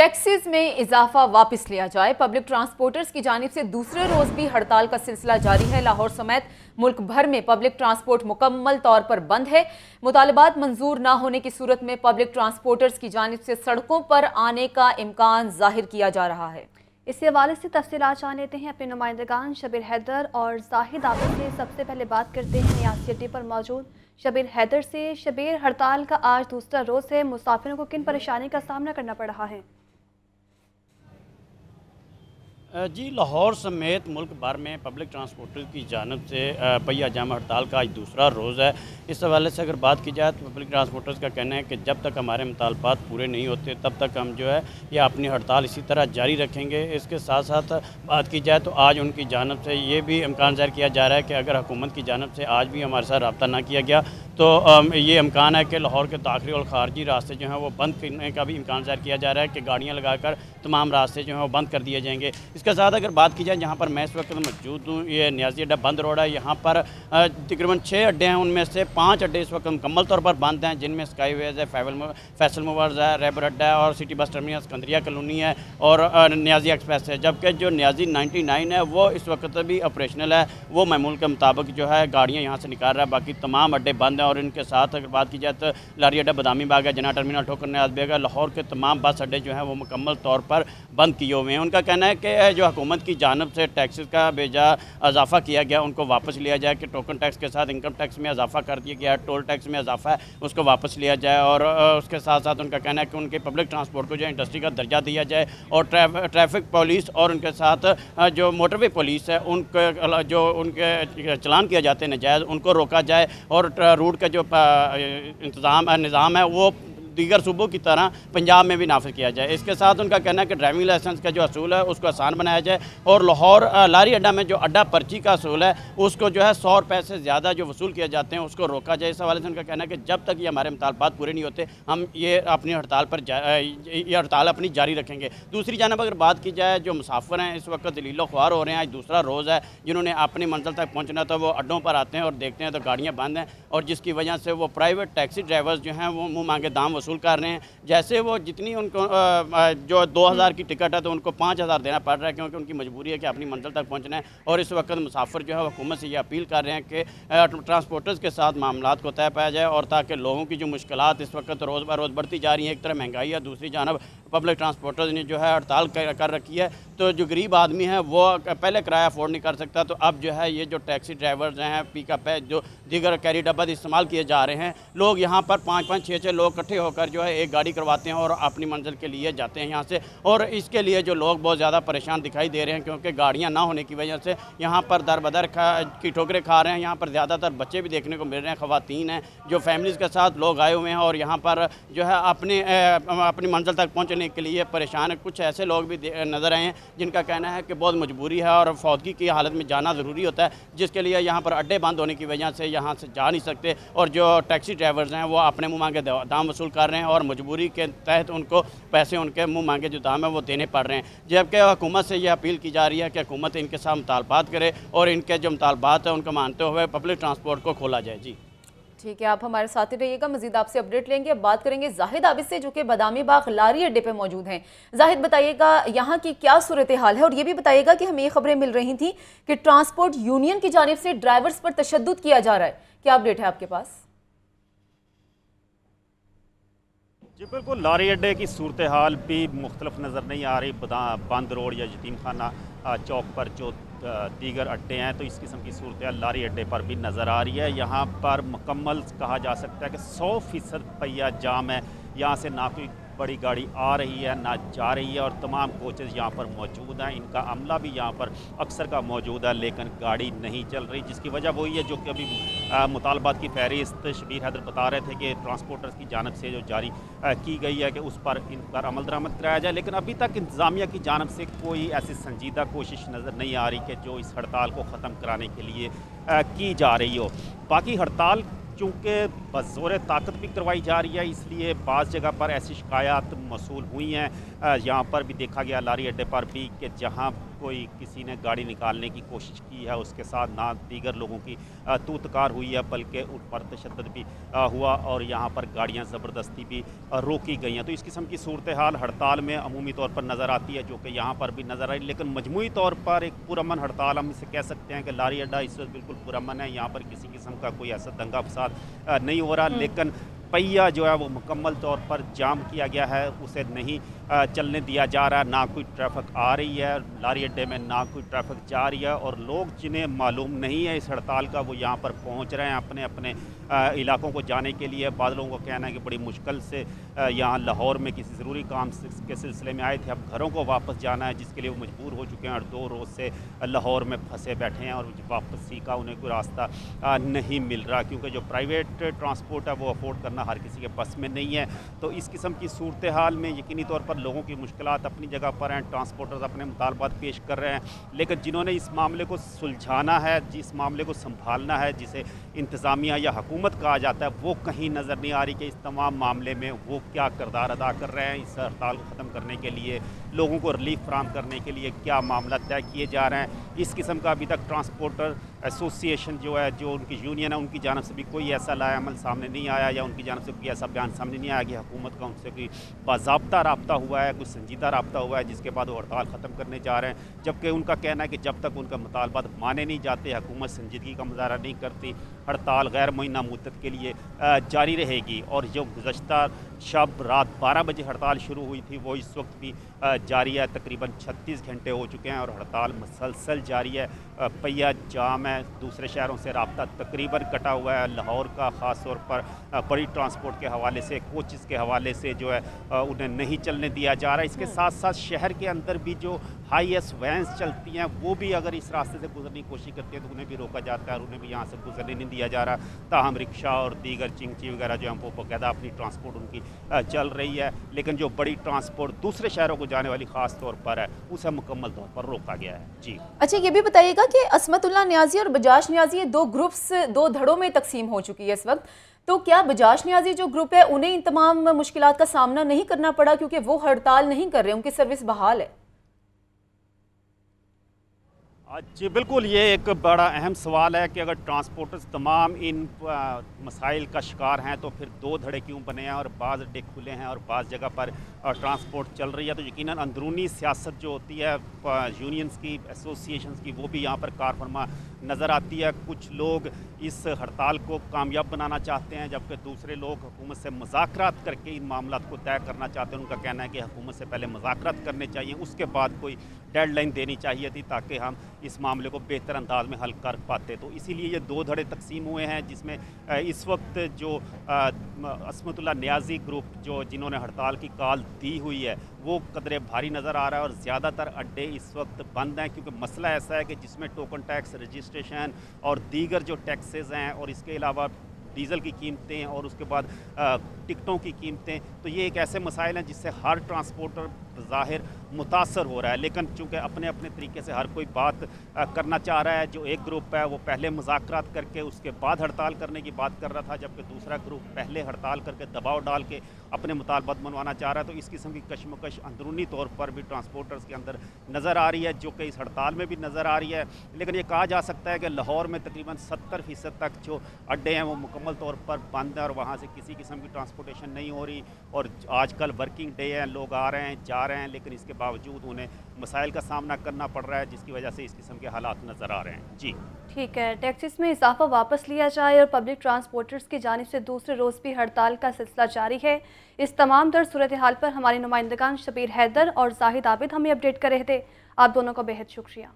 Taxes में इजाफा वापस लिया जाए। पब्लिक ट्रांसपोर्टर्स की जानिब से दूसरे रोज भी हड़ताल का सिलसिला जारी है। लाहौर समेत मुल्क भर में पब्लिक ट्रांसपोर्ट मुकम्मल तौर पर बंद है। मुतालबात मंजूर न होने की सूरत में पब्लिक ट्रांसपोर्टर्स की जानिब से सड़कों पर आने का इम्कान जाहिर किया जा रहा है। इसी हवाले से तफसीलात जान लेते हैं अपने नुमाइंदगान शबीर हैदर और जाहिद आबिद से। सबसे पहले बात करते हैं नियाज़ अड्डे पर मौजूद शबीर हैदर से। शबीर, हड़ताल का आज दूसरा रोज़ है, मुसाफिरों को किन परेशानी का सामना करना पड़ रहा है? जी, लाहौर समेत मुल्क भर में पब्लिक ट्रांसपोर्टर की जानिब से पहिया जाम हड़ताल का आज दूसरा रोज़ है। इस हवाले से अगर बात की जाए तो पब्लिक ट्रांसपोर्टर्स का कहना है कि जब तक हमारे मुतालबात पूरे नहीं होते तब तक हम जो है ये अपनी हड़ताल इसी तरह जारी रखेंगे। इसके साथ साथ बात की जाए तो आज उनकी जानिब से ये भी इम्कान ज़ाहिर किया जा रहा है कि अगर हुकूमत की जानिब से आज भी हमारे साथ रब्ता ना किया गया तो ये इम्कान है कि लाहौर के दाखिली और ख़ारजी रास्ते जो हैं वो बंद करने का भी इम्कान ज़ाहिर किया जा रहा है कि गाड़ियाँ लगाकर तमाम रास्ते जो हैं वो बंद कर दिए जाएंगे। इसके साथ अगर बात की जाए जहाँ पर मैं इस वक्त मौजूद हूँ, ये नियाज़ी अड्डा बंद रोड है। यहाँ पर तकरीबन 6 अड्डे हैं, उनमें से 5 अड्डे इस वक्त मुकम्मल तौर पर बंद हैं, जिनमें स्काईवेज है, फैसल मूवर्स है, रेबर अड्डा है और सिटी बस टर्मिनल सिकंदरिया कॉलोनी है और नियाज़ी एक्सप्रेस है। जबकि जो नियाज़ी 99 है वो इस वक्त भी ऑपरेशनल है, वो मामूल के मुताबिक जो है गाड़ियाँ यहाँ से निकाल रहा है। बाकी तमाम अड्डे बंद हैं और इनके साथ अगर बात की जाए तो लारी अड्डा बदामी बाग है, जना टर्मिनल ठोकर नियाज़ बेग है, लाहौर के तमाम बस अड्डे जो हैं वो मुकम्मल तौर पर बंद किए हुए हैं। उनका कहना है कि जो हुकूमत की जानिब से टैक्सेस का बेजा इजाफा किया गया उनको वापस लिया जाए कि टोकन टैक्स के साथ इनकम टैक्स में इजाफा कर दिया गया है, टोल टैक्स में इजाफा है उसको वापस लिया जाए और उसके साथ साथ उनका कहना है कि उनके पब्लिक ट्रांसपोर्ट को जो इंडस्ट्री का दर्जा दिया जाए और ट्रैफिक पुलिस और उनके साथ जो मोटरवे पुलिस है उनके जो उनके चलान किए जाते हैं नजायज़ उनको रोका जाए और रूट का जो निज़ाम है वो दीगर सूबों की तरह पंजाब में भी नाफिज किया जाए। इसके साथ उनका कहना है कि ड्राइविंग लाइसेंस का जो असूल है उसको आसान बनाया जाए और लाहौर लारी अड्डा में जो अड्डा पर्ची का असूल है उसको जो है 100 रुपये से ज़्यादा जो वसूल किए जाते हैं उसको रोका जाए। इस हवाले से उनका कहना है कि जब तक ये हमारे मुतालबात पूरे नहीं होते हम ये अपनी हड़ताल पर ये हड़ताल अपनी जारी रखेंगे। दूसरी जानब अगर बात की जाए जो मुसाफिर हैं इस वक्त दलीलो ख्वार हो रहे हैं, आज दूसरा रोज़ है, जिन्होंने अपनी मंजिल तक पहुँचना था वो अड्डों पर आते हैं और देखते हैं तो गाड़ियाँ बंद हैं और जिसकी वजह से वो प्राइवेट टैक्सी ड्राइवर्स जो हैं वो मुँह मांगे दाम वसूल कर रहे हैं। जैसे वो जितनी उनको जो 2000 की टिकट है तो उनको 5000 देना पड़ रहा है क्योंकि उनकी मजबूरी है कि अपनी मंजिल तक पहुंचना है। और इस वक्त मुसाफिर जो है हुकूमत से ये अपील कर रहे हैं कि ट्रांसपोर्टर्स के साथ मामलात को तय पाया जाए और ताकि लोगों की जो मुश्किलात इस वक्त रोज़ ब रोज़ बढ़ती जा रही हैं, एक तरफ महंगाई है, दूसरी जानब पब्लिक ट्रांसपोर्टर्स ने जो है हड़ताल कर रखी है तो जो गरीब आदमी है वो पहले किराया अफोर्ड नहीं कर सकता तो अब जो है ये जो टैक्सी ड्राइवर्स हैं, पिकअप है, जो दीगर कैरी डब्बा इस्तेमाल किए जा रहे हैं, लोग यहाँ पर 5-5, 6-6 लोग इकट्ठे होकर जो है एक गाड़ी करवाते हैं और अपनी मंजिल के लिए जाते हैं यहाँ से। और इसके लिए जो लोग बहुत ज़्यादा परेशान दिखाई दे रहे हैं क्योंकि गाड़ियाँ ना होने की वजह से यहाँ पर दर बदर की ठोकरें खा रहे हैं। यहाँ पर ज़्यादातर बच्चे भी देखने को मिल रहे हैं, ख़वातीन हैं, जो फैमिलीज़ के साथ लोग आए हुए हैं और यहाँ पर जो है अपनी मंजिल तक पहुँचने के लिए परेशान है। कुछ ऐसे लोग भी नज़र आए हैं जिनका कहना है कि बहुत मजबूरी है और फौतगी की हालत में जाना ज़रूरी होता है, जिसके लिए यहाँ पर अड्डे बंद होने की वजह से यहाँ से जा नहीं सकते और जो टैक्सी ड्राइवर्स हैं वो अपने मुँह मांगे दाम वसूल कर रहे हैं और मजबूरी के तहत उनको पैसे उनके मुँह मांगे जो दाम है वो देने पड़ रहे हैं। जबकि हुकूमत से ये अपील की जा रही है कि हुकूमत इनके साथ मुतालबात करे और इनके जो मुतालबात है उनको मानते हुए पब्लिक ट्रांसपोर्ट को खोला जाए। जी ठीक है, आप हमारे साथ ही रहिएगा, मजीद आपसे अपडेट लेंगे। अब बात करेंगे जाहिद आबिद से जो कि बदामी बाग लारी अड्डे पे मौजूद हैं। जाहिद, बताइएगा यहाँ की क्या सूरत हाल है और ये भी बताइएगा कि हमें ये खबरें मिल रही थी कि ट्रांसपोर्ट यूनियन की जानिब से ड्राइवर्स पर तशद्दुद किया जा रहा है, क्या अपडेट है आपके पास? जी बिल्कुल, लारी अड्डे की सूरत हाल भी मुख्तलिफ नज़र नहीं आ रही। बंद रोड या यतीम खाना चौक पर जो दीगर अड्डे हैं तो इस किस्म की सूरत हाल लारी अड्डे पर भी नज़र आ रही है। यहाँ पर मुकम्मल कहा जा सकता है कि 100% पहिया जाम है। यहाँ से ना कोई बड़ी गाड़ी आ रही है ना जा रही है और तमाम कोचेज़ यहाँ पर मौजूद हैं, इनका अमला भी यहाँ पर अक्सर का मौजूद है लेकिन गाड़ी नहीं चल रही, जिसकी वजह वही है जो कि अभी मुतालबात की फहरिस्त शबीर हैदर बता रहे थे कि ट्रांसपोर्टर्स की जानब से जो जारी की गई है कि उस पर इन पर अमल दरामद कराया जाए। लेकिन अभी तक इंतज़ामिया की जानब से कोई ऐसी संजीदा कोशिश नज़र नहीं आ रही कि जो इस हड़ताल को ख़त्म कराने के लिए की जा रही हो। बाकी हड़ताल चूँकि बज़ोर ताकत भी करवाई जा रही है इसलिए बाज़ जगह पर ऐसी शिकायत मौसूल हुई हैं। यहाँ पर भी देखा गया लारी अड्डे पर भी कि जहाँ कोई किसी ने गाड़ी निकालने की कोशिश की है, उसके साथ ना दीगर लोगों की तूतकार हुई है, बल्कि उन पर तशद्दुद भी हुआ और यहाँ पर गाड़ियाँ ज़बरदस्ती भी रोकी गई हैं। तो इस किस्म की सूरत हाल हड़ताल में अमूमी तौर पर नज़र आती है, जो कि यहाँ पर भी नज़र आई। लेकिन मजमूई तौर पर एक पुरअमन हड़ताल हम इसे कह सकते हैं कि लारी अड्डा इस वक्त बिल्कुल पुरअमन है। यहाँ पर किसी किस्म का कोई ऐसा दंगा फसाद नहीं हो रहा, लेकिन पहिया जो है वो मुकम्मल तौर पर जाम किया गया है, उसे नहीं चलने दिया जा रहा है। ना कोई ट्रैफिक आ रही है लारी अड्डे में, ना कोई ट्रैफिक जा रही है, और लोग जिन्हें मालूम नहीं है इस हड़ताल का वो यहाँ पर पहुँच रहे हैं अपने अपने इलाकों को जाने के लिए। बाद लोगों का कहना है कि बड़ी मुश्किल से यहाँ लाहौर में किसी ज़रूरी काम के सिलसिले में आए थे, अब घरों को वापस जाना है, जिसके लिए वो मजबूर हो चुके हैं और 2 रोज़ से लाहौर में फंसे बैठे हैं और वापसी का उन्हें कोई रास्ता नहीं मिल रहा, क्योंकि जो प्राइवेट ट्रांसपोर्ट है वो अफोर्ड करना हर किसी के बस में नहीं है। तो इस किस्म की सूरत हाल में यकीनी तौर पर लोगों की मुश्किलात अपनी जगह पर हैं, ट्रांसपोर्टर्स अपने मुतालबात पेश कर रहे हैं, लेकिन जिन्होंने इस मामले को सुलझाना है, जिस मामले को संभालना है, जिसे इंतज़ामिया या हुकूमत कहा जाता है, वो कहीं नज़र नहीं आ रही कि इस तमाम मामले में वो क्या किरदार अदा कर रहे हैं। इस हड़ताल को ख़त्म करने के लिए, लोगों को रिलीफ फराहम करने के लिए क्या मामला तय किए जा रहे हैं, इस किस्म का अभी तक ट्रांसपोर्टर एसोसिएशन जो है, जो उनकी यूनियन है, उनकी जानब से भी कोई ऐसा लाएअमल सामने नहीं आया या उनकी जानब से कोई ऐसा बयान सामने नहीं आया कि हुकूमत का उनसे कोई बाज़ाब्ता रब्ता हुआ है, कोई संजीदा रब्ता हुआ है जिसके बाद वो हड़ताल ख़त्म करने जा रहे हैं। जबकि उनका कहना है कि जब तक उनका मुतालबात माने नहीं जाते, हुकूमत संजीदगी का मुजाहरा नहीं करती, हड़ताल गैर मुअय्यना मुद्दत के लिए जारी रहेगी। और जो गुज़श्ता शब रात 12 बजे हड़ताल शुरू हुई थी वो इस वक्त भी जारी है। तकरीबन 36 घंटे हो चुके हैं और हड़ताल मुसलसल जारी है। पहिया जाम है, दूसरे शहरों से रब्ता तकरीबन कटा हुआ है। लाहौर का ख़ास तौर पर बड़ी ट्रांसपोर्ट के हवाले से, कोचेज़ के हवाले से जो है उन्हें नहीं चलने दिया जा रहा है। इसके साथ साथ शहर के अंदर भी जो हाईएस्ट वैन्स चलती हैं वो भी अगर इस रास्ते से गुजरने की कोशिश करती हैं तो उन्हें भी रोका जाता है और उन्हें भी यहाँ से गुजरने नहीं दिया जा रहा। ताहम रिक्शा और दीगर चिंगची वगैरह जो हम बाकायदा अपनी ट्रांसपोर्ट उनकी चल रही है, लेकिन जो बड़ी ट्रांसपोर्ट दूसरे शहरों को जाने वाली ख़ास तौर पर है उसे मुकम्मल तौर पर रोका गया है। जी अच्छा, ये भी बताइएगा कि असमतुल्लाह न्याजी और बजाज न्याजी, ये 2 ग्रुप्स 2 धड़ों में तकसीम हो चुकी है इस वक्त, तो क्या बजाज न्याजी जो ग्रुप है उन्हें इन तमाम मुश्किलात का सामना नहीं करना पड़ा क्योंकि वो हड़ताल नहीं कर रहे, उनकी सर्विस बहाल है? जी बिल्कुल, ये एक बड़ा अहम सवाल है कि अगर ट्रांसपोर्टर्स तमाम इन मसाइल का शिकार हैं तो फिर 2 धड़े क्यों बने हैं और बाज़ अड्डे खुले हैं और बाज़ जगह पर ट्रांसपोर्ट चल रही है। तो यकीनन अंदरूनी सियासत जो होती है यूनियंस की, एसोसिएशंस की, वो भी यहाँ पर कारफरमा नज़र आती है। कुछ लोग इस हड़ताल को कामयाब बनाना चाहते हैं, जबकि दूसरे लोग हुकूमत से मुज़ाकरात करके इन मामलात को तय करना चाहते हैं। उनका कहना है कि हुकूमत से पहले मुज़ाकरात करने चाहिए, उसके बाद कोई डेडलाइन देनी चाहिए थी ताकि हम इस मामले को बेहतर अंदाज में हल कर पाते। तो इसीलिए ये 2 धड़े तकसीम हुए हैं, जिसमें इस वक्त जो असमतुल्लाह न्याजी ग्रुप जो जिन्होंने हड़ताल की कॉल दी हुई है वो कदरे भारी नज़र आ रहा है और ज़्यादातर अड्डे इस वक्त बंद हैं, क्योंकि मसला ऐसा है कि जिसमें टोकन टैक्स, रजिस्ट्रेशन और दीगर जो टैक्सेस हैं और इसके अलावा डीज़ल की कीमतें और उसके बाद टिकटों की कीमतें, तो ये एक ऐसे मसाइल हैं जिससे हर ट्रांसपोर्टर ज़ाहिर मुतासर हो रहा है। लेकिन चूँकि अपने अपने तरीके से हर कोई बात करना चाह रहा है, जो एक ग्रुप है वो पहले मुज़ाकरात करके उसके बाद हड़ताल करने की बात कर रहा था, जबकि दूसरा ग्रुप पहले हड़ताल करके दबाव डाल के अपने मुतालबात मनवाना चाह रहा है। तो इस किस्म की कशमकश अंदरूनी तौर पर भी ट्रांसपोर्टर्स के अंदर नज़र आ रही है, जो कि इस हड़ताल में भी नज़र आ रही है। लेकिन ये कहा जा सकता है कि लाहौर में तकरीबन 70% तक जो अड्डे हैं वो मुकम्मल तौर पर बंद हैं और वहाँ से किसी किस्म की ट्रांसपोर्टेशन नहीं हो रही। और आजकल वर्किंग डे है, लोग आ रहे हैं, जा रहे हैं, लेकिन इसके बावजूद उन्हें मसाइल का सामना करना पड़ रहा है, जिसकी वजह से इस किस्म के हालात नज़र आ रहे हैं। जी ठीक है, टैक्सेस में इजाफा वापस लिया जाए और पब्लिक ट्रांसपोर्टर्स की जानिब से दूसरे रोज़ भी हड़ताल का सिलसिला जारी है। इस तमाम दर सूरत हाल पर हमारे नुमाइंदगान शबीर हैदर और जाहिद आबिद हमें अपडेट कर रहे थे। आप दोनों का बेहद शुक्रिया।